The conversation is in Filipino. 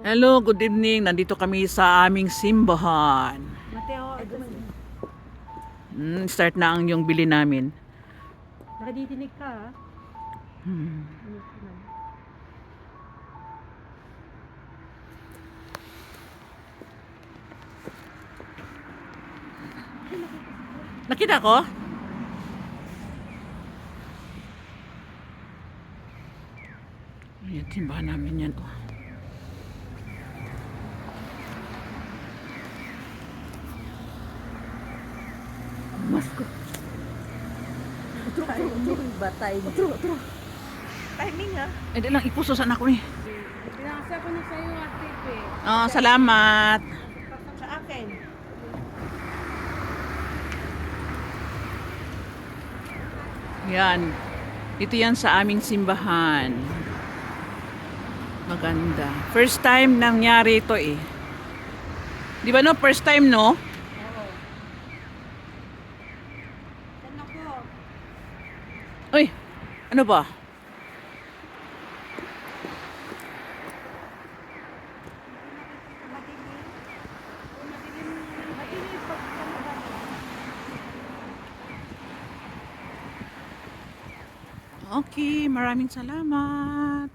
Hello, good evening. Nandito kami sa aming simbahan. Mateo, Start na ang yung bili namin. nakadidinig ka ha? Hmm. Nakita ko? Ayan, simbahan namin yan. Oh. Masko. Batay. Otro. Timing ha? Hindi lang, ipususan ako eh. Pinasa ko na sa'yo at Pepe. Oh, salamat. Sa akin. Yan. Dito yan sa aming simbahan. Maganda. First time nangyari ito eh. Di ba no? First time no? Oo. Saan ako? Uy, ano ba? Okay, maraming salamat.